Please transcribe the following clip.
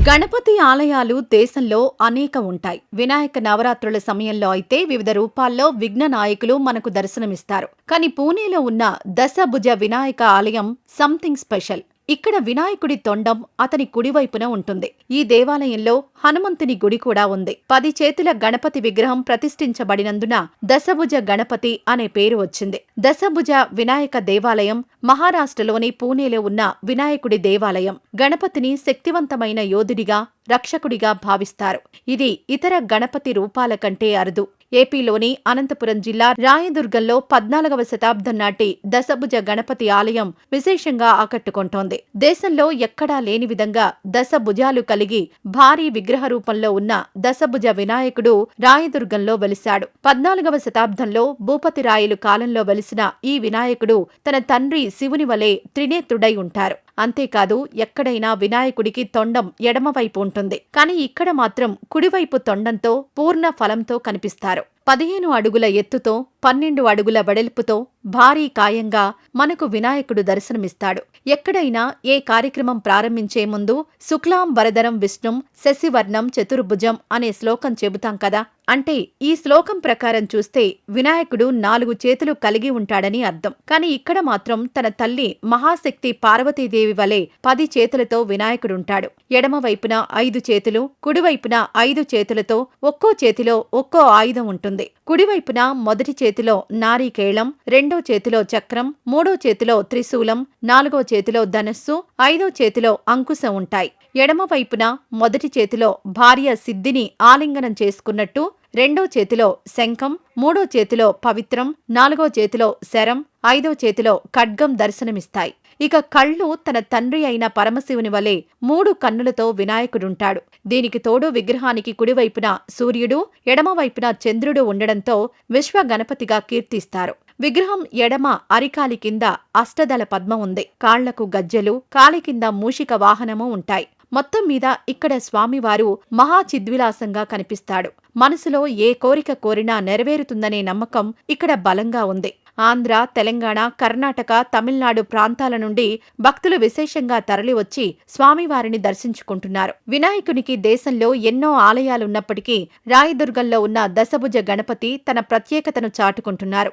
గణపతి ఆలయాలు దేశంలో అనేక ఉంటాయి. వినాయక నవరాత్రుల సమయంలో అయితే వివిధ రూపాల్లో విఘ్న నాయకులు మనకు దర్శనమిస్తారు. కానీ పూణేలో ఉన్న దశభుజ వినాయక ఆలయం సంథింగ్ స్పెషల్. ఇక్కడ వినాయకుడి తొండం అతని కుడివైపున ఉంటుంది. ఈ దేవాలయంలో హనుమంతుని గుడి కూడా ఉంది. 10 చేతుల గణపతి విగ్రహం ప్రతిష్ఠించబడినందున దశభుజ గణపతి అనే పేరు వచ్చింది. దశభుజ వినాయక దేవాలయం మహారాష్ట్రలోని పూణేలో ఉన్న వినాయకుడి దేవాలయం. గణపతిని శక్తివంతమైన యోధుడిగా, రక్షకుడిగా భావిస్తారు. ఇది ఇతర గణపతి రూపాల కంటే అరుదు. ఏపీలోని అనంతపురం జిల్లా రాయదుర్గంలో 14వ శతాబ్దం నాటి దశభుజ గణపతి ఆలయం విశేషంగా ఆకట్టుకుంటోంది. దేశంలో ఎక్కడా లేని విధంగా దశభుజాలు కలిగి భారీ విగ్రహ రూపంలో ఉన్న దశభుజ వినాయకుడు రాయదుర్గంలో వెలిశాడు. 14వ శతాబ్దంలో భూపతిరాయలు కాలంలో వెలిసిన ఈ వినాయకుడు తన తండ్రి శివుని వలె త్రినేత్రుడై ఉంటారు. అంతేకాదు, ఎక్కడైనా వినాయకుడికి తొండం ఎడమవైపు ఉంటుంది. కానీ ఇక్కడ మాత్రం కుడివైపు తొండంతో పూర్ణ ఫలంతో కనిపిస్తారు. 15 అడుగుల ఎత్తుతో 12 అడుగుల వెడల్పుతో భారీ కాయంగా మనకు వినాయకుడు దర్శనమిస్తాడు. ఎక్కడైనా ఏ కార్యక్రమం ప్రారంభించే ముందు శుక్లాం వరదరం విష్ణుం శశివర్ణం చతుర్భుజం అనే శ్లోకం చెబుతాం కదా. అంటే ఈ శ్లోకం ప్రకారం చూస్తే వినాయకుడు 4 చేతులు కలిగి ఉంటాడని అర్థం. కానీ ఇక్కడ మాత్రం తన తల్లి మహాశక్తి పార్వతీదేవి వలె 10 చేతులతో వినాయకుడుంటాడు. ఎడమవైపున 5 చేతులు, కుడివైపున 5 చేతులతో ఒక్కో చేతిలో ఒక్కో ఆయుధం ఉంటుంది. కుడివైపున మొదటి చేతిలో నారీకేళం, రెండో చేతిలో చక్రం, మూడో చేతిలో త్రిశూలం, 4వ చేతిలో ధనస్సు, 5వ చేతిలో అంకుశం ఉంటాయి. ఎడమవైపున మొదటి చేతిలో భార్య సిద్ధిని ఆలింగనం చేసుకున్నట్టు, రెండో చేతిలో శంఖం, మూడో చేతిలో పవిత్రం, 4వ చేతిలో శరం, 5వ చేతిలో ఖడ్గం దర్శనమిస్తాయి. ఇక కళ్ళు తన తండ్రి అయిన పరమశివుని వలె 3 కన్నులతో వినాయకుడుంటాడు. దీనికి తోడు విగ్రహానికి కుడివైపున సూర్యుడు, ఎడమవైపున చంద్రుడు ఉండడంతో విశ్వ గణపతిగా కీర్తిస్తారు. విగ్రహం ఎడమ అరికాలి కింద అష్టదళ పద్మం ఉంది. కాళ్లకు గజ్జెలు, కాలి కింద మూషిక వాహనము ఉంటాయి. మొత్తం మీద ఇక్కడ స్వామివారు మహాచిద్విలాసంగా కనిపిస్తాడు. మనసులో ఏ కోరిక కోరినా నెరవేరుతుందనే నమ్మకం ఇక్కడ బలంగా ఉంది. ఆంధ్ర, తెలంగాణ, కర్ణాటక, తమిళనాడు ప్రాంతాల నుండి భక్తులు విశేషంగా తరలివచ్చి స్వామివారిని దర్శించుకుంటున్నారు. వినాయకునికి దేశంలో ఎన్నో ఆలయాలున్నప్పటికీ రాయదుర్గంలో ఉన్న దశభుజ గణపతి తన ప్రత్యేకతను చాటుకుంటున్నారు.